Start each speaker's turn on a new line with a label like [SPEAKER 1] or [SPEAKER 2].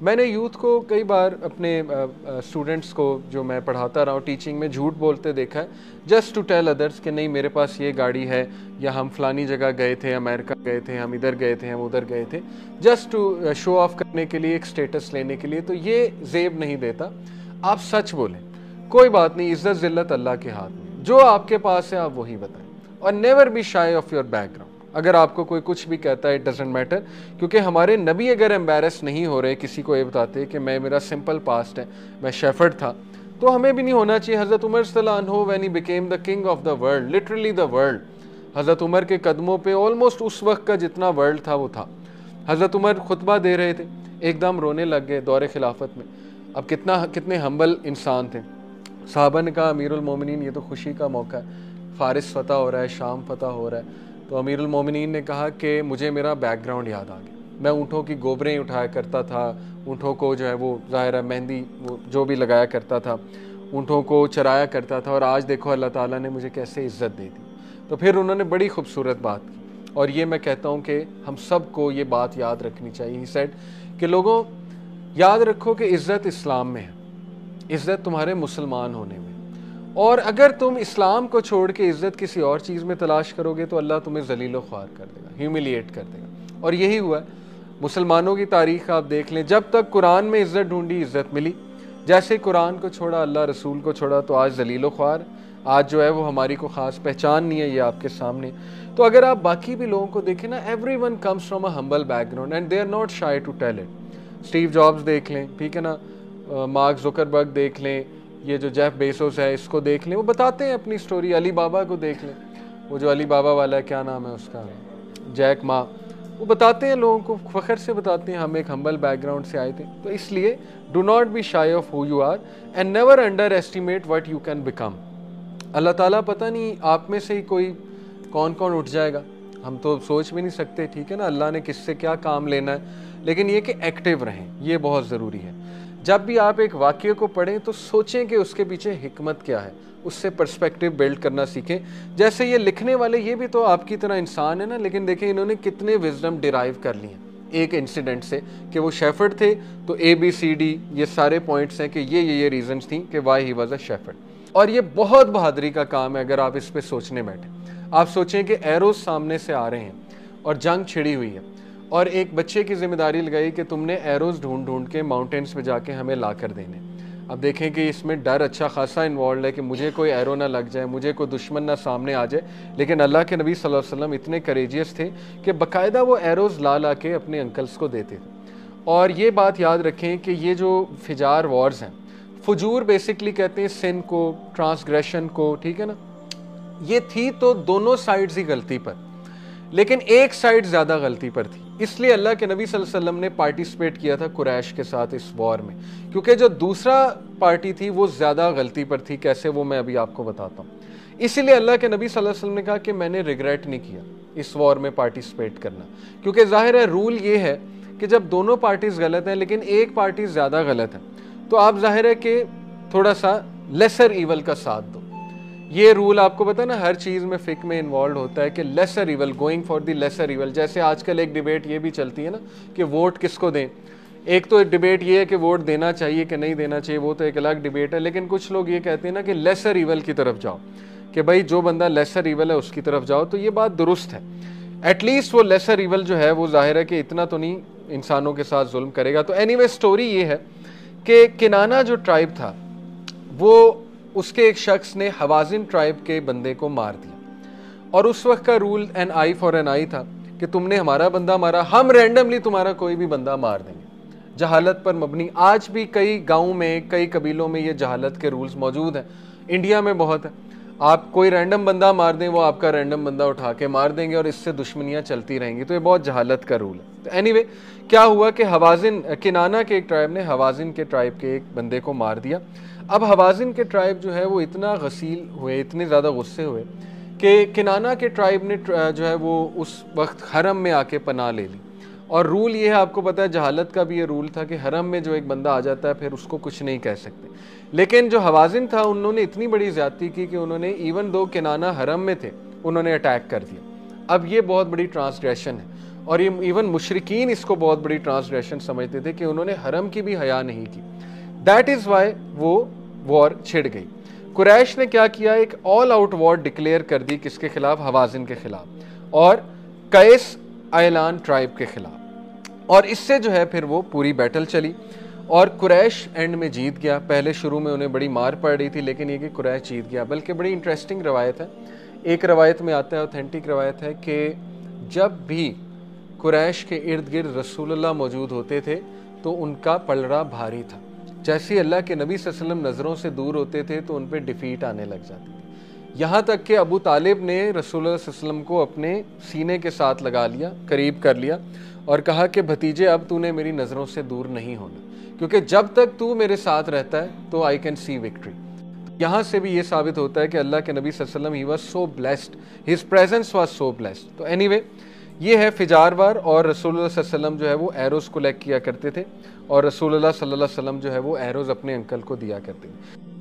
[SPEAKER 1] میں نے یوتھ کو کئی بار اپنے اسٹوڈنٹس کو جو میں پڑھاتا رہا ہوں ٹیچنگ میں جھوٹ بولتے دیکھا ہے جسٹ ٹو ٹیل ادرس کہ نہیں میرے پاس یہ گاڑی ہے، یا ہم فلانی جگہ گئے تھے، امریکہ گئے تھے، ہم ادھر گئے تھے، ہم ادھر گئے تھے، جسٹ ٹو شو آف کرنے کے لیے، ایک سٹیٹس لینے کے لیے. تو یہ زیب نہیں دیتا. آپ سچ بولیں، کوئی بات نہیں، عزت ذلت اللہ کے ہاتھ میں، جو آپ کے پاس ہے آپ وہی بتائیں. اور never be shy of your background. اگر آپ کو کوئی کچھ بھی کہتا ہے اٹ ڈزنٹ میٹر، کیونکہ ہمارے نبی اگر ایمبیرس نہیں ہو رہے کسی کو یہ بتاتے کہ میرا سمپل پاسٹ ہے، میں شیفرڈ تھا، تو ہمیں بھی نہیں ہونا چاہیے. حضرت عمر صلی اللہ عنہ when he became the king of the world, literally the world، حضرت عمر کے قدموں پہ آلموسٹ اس وقت کا جتنا ورلڈ تھا وہ تھا. حضرت عمر خطبہ دے رہے تھے، ایک دم رونے لگ گئے دور خلافت میں. اب کتنے ہمبل انسان تھے. صحابہ نے کہا امیر المومنین یہ تو خوشی کا موقع ہے، فارس فتح ہو رہا ہے، شام فتح ہو رہا ہے. تو امیر المومنین نے کہا کہ مجھے میرا بیک گراؤنڈ یاد آ گیا، میں اونٹوں کی گوبریں اٹھایا کرتا تھا، اونٹوں کو جو ہے وہ ظاہر ہے مہندی وہ جو بھی لگایا کرتا تھا، اونٹوں کو چرایا کرتا تھا، اور آج دیکھو اللہ تعالیٰ نے مجھے کیسے عزت دے دی. تو پھر انہوں نے بڑی خوبصورت بات کی، اور یہ میں کہتا ہوں کہ ہم سب کو یہ بات یاد رکھنی چاہیے. ہی سیڈ کہ لوگوں یاد رکھو کہ عزت اسلام میں ہے، عزت تمہارے مسلمان ہونے میں، اور اگر تم اسلام کو چھوڑ کے عزت کسی اور چیز میں تلاش کرو گے تو اللہ تمہیں ذلیل و خوار کر دے گا، ہیوملیٹ کر دے گا. اور یہی ہوا ہے. مسلمانوں کی تاریخ آپ دیکھ لیں، جب تک قرآن میں عزت ڈھونڈی عزت ملی، جیسے ہی قرآن کو چھوڑا، اللہ رسول کو چھوڑا، تو آج ذلیل و خوار. آج جو ہے وہ ہماری کو خاص پہچان نہیں ہے، یہ آپ کے سامنے. تو اگر آپ باقی بھی لوگوں کو دیکھیں نا، everyone comes from a humble background and they are not shy to tell it. Steve Jobs دیکھ لیں، ٹھیک ہے نا، مارک زکربرگ دیکھ لیں، یہ جو جیف بیسوس ہے اس کو دیکھ لیں، وہ بتاتے ہیں اپنی سٹوری. علی بابا کو دیکھ لیں، وہ جو علی بابا والا ہے، کیا نام ہے اس کا، جیک ما، وہ بتاتے ہیں لوگوں کو، فخر سے بتاتے ہیں ہم ایک ہمبل بیک گراؤنڈ سے آئے تھے. تو اس لیے do not be shy of who you are and never underestimate what you can become. اللہ تعالیٰ پتہ نہیں آپ میں سے ہی کوئی کون اٹھ جائے گا، ہم تو سوچ بھی نہیں سکتے، ٹھیک ہے نا، اللہ نے کس سے کیا کام لینا ہے. لیکن یہ کہ ایکٹیو رہیں، یہ بہت ضروری ہے. جب بھی آپ ایک واقعے کو پڑھیں تو سوچیں کہ اس کے پیچھے حکمت کیا ہے، اس سے پرسپیکٹیو بلڈ کرنا سیکھیں. جیسے یہ لکھنے والے، یہ بھی تو آپ کی طرح انسان ہے نا، لیکن دیکھیں انہوں نے کتنے وزڈم ڈیرائیو کر لی ہیں ایک انسیڈنٹ سے، کہ وہ شیفرڈ تھے تو اے بی سی ڈی یہ سارے پوائنٹس ہیں کہ یہ ریزنز تھیں کہ why he was a shepherd. اور یہ بہت بہادری کا کام ہے اگر آپ اس پہ سوچنے بیٹھیں. آپ سوچیں کہ ایروز سامنے سے آ رہے ہیں اور جنگ چھڑی ہوئی ہے، اور ایک بچے کی ذمہ داری لگائی کہ تم نے ایروز ڈھونڈ کے ماؤنٹینس پہ جا کے ہمیں لا کر دینے. اب دیکھیں کہ اس میں ڈر اچھا خاصا انوالوڈ ہے کہ مجھے کوئی ایرو نہ لگ جائے، مجھے کوئی دشمن نہ سامنے آ جائے. لیکن اللہ کے نبی صلی اللہ علیہ وسلم اتنے کریجیس تھے کہ باقاعدہ وہ ایروز لا کے اپنے انکلس کو دیتے تھے. اور یہ بات یاد رکھیں کہ یہ جو فجار وارز ہیں، فجور بیسکلی کہتے ہیں سن کو، ٹرانسگریشن کو، ٹھیک ہے نا، یہ تھی تو دونوں سائڈز ہی غلطی پر، لیکن ایک سائڈ زیادہ غلطی پر تھی. اس لیے اللہ کے نبی صلی اللہ علیہ وسلم نے پارٹیسپیٹ کیا تھا قریش کے ساتھ اس وار میں، کیونکہ جو دوسرا پارٹی تھی وہ زیادہ غلطی پر تھی. کیسے، وہ میں ابھی آپ کو بتاتا ہوں. اسی لیے اللہ کے نبی صلی اللہ علیہ وسلم نے کہا کہ میں نے ریگریٹ نہیں کیا اس وار میں پارٹیسپیٹ کرنا، کیونکہ ظاہر ہے رول یہ ہے کہ جب دونوں پارٹیز غلط ہیں لیکن ایک پارٹی زیادہ غلط ہے تو آپ ظاہر ہے کہ تھوڑا سا لیسر ایول کا ساتھ دو. یہ رول آپ کو پتا نا ہر چیز میں فقہ میں انوالوڈ ہوتا ہے کہ lesser evil, going for the lesser evil. جیسے آج کل ایک ڈیبیٹ یہ بھی چلتی ہے نا کہ ووٹ کس کو دیں. ایک تو ڈیبیٹ یہ ہے کہ ووٹ دینا چاہیے کہ نہیں دینا چاہیے، وہ تو ایک الگ ڈیبیٹ ہے. لیکن کچھ لوگ یہ کہتے ہیں نا کہ لیسر ایول کی طرف جاؤ، کہ بھائی جو بندہ لیسر ایول ہے اس کی طرف جاؤ. تو یہ بات درست ہے، ایٹ لیسٹ وہ لیسر ایول جو ہے وہ ظاہر ہے کہ اتنا تو نہیں انسانوں کے ساتھ ظلم کرے گا. تو اینی وے سٹوری یہ ہے کہ کنانہ جو ٹرائب تھا، وہ اس کے ایک شخص نے حوازن ٹرائب کے بندے کو مار دیا. اور اس وقت کا role N I for N I تھا کہ تم نے ہمارا بندہ مارا، ہم رینڈملی تمہارا کوئی بھی بندہ مار دیں گے. جہالت پر مبنی. آج بھی کئی گاؤں میں، کئی قبیلوں میں یہ جہالت کے رولز موجود ہیں. انڈیا میں بہت ہے. آپ کوئی رینڈم بندہ مار دیں، وہ آپ کا رینڈم بندہ اٹھا کے مار دیں گے اور اس سے دشمنیاں چلتی رہیں گی. تو یہ بہت جہالت کا رول ہے. تو اینی وے کیا ہوا کہ حوازن، کنانہ کے ایک ٹرائب نے حوازن کے ٹرائب کے ایک بندے کو مار دیا. اب حوازن کے ٹرائب جو ہے وہ اتنا غسیل ہوئے، اتنے زیادہ غصے ہوئے کہ کنانہ کے ٹرائب نے جو ہے وہ اس وقت حرم میں آ کے پناہ لے لی. اور رول یہ ہے، آپ کو پتہ ہے جہالت کا بھی یہ رول تھا کہ حرم میں جو ایک بندہ آ جاتا ہے پھر اس کو کچھ نہیں کہہ سکتے. لیکن جو حوازن تھا انہوں نے اتنی بڑی زیادتی کی کہ انہوں نے ایون دو کنانہ حرم میں تھے انہوں نے اٹیک کر دیا. اب یہ بہت بڑی ٹرانسگریشن ہے. اور یہ ایون مشرکین اس کو بہت بڑی ٹرانسگریشن سمجھتے تھے کہ انہوں نے حرم کی بھی حیا نہیں کی. دیٹ از وائی وہ وار چھڑ گئی. قریش نے کیا کیا, ایک آل آؤٹ وار ڈکلیئر کر دی, کس کے خلاف؟ ہوازن کے خلاف اور قیس ایلان ٹرائب کے خلاف. اور اس سے جو ہے پھر وہ پوری بیٹل چلی اور قریش اینڈ میں جیت گیا. پہلے شروع میں انہیں بڑی مار پڑ رہی تھی, لیکن یہ کہ قریش جیت گیا. بلکہ بڑی انٹرسٹنگ روایت ہے, ایک روایت میں آتا ہے, اوتھینٹک روایت ہے, کہ جب بھی قریش کے ارد گرد رسول اللہ موجود ہوتے تھے تو ان کا پلڑا بھاری تھا. جیسے ہی اللہ کے نبی صلی اللہ علیہ وسلم نظروں سے دور ہوتے تھے تو ان پہ ڈیفیٹ آنے لگ جاتی تھی. یہاں تک کہ ابو طالب نے رسول اللہ صلی اللہ علیہ وسلم کو اپنے سینے کے ساتھ لگا لیا, قریب کر لیا اور کہا کہ بھتیجے اب تو نے میری نظروں سے دور نہیں ہونا, کیونکہ جب تک تو میرے ساتھ رہتا ہے تو آئی کین سی وکٹری. یہاں سے بھی یہ ثابت ہوتا ہے کہ اللہ کے نبی صلی اللہ علیہ وسلم he was so blessed, his presence was so blessed. تو اینی وے یہ ہے فجار وار, اور رسول اللہ صلی اللہ علیہ وسلم جو ہے وہ ایروز کلیکٹ کیا کرتے تھے اور رسول اللہ صلی اللہ علیہ وسلم جو ہے وہ ایروز اپنے انکل کو دیا کرتے تھے.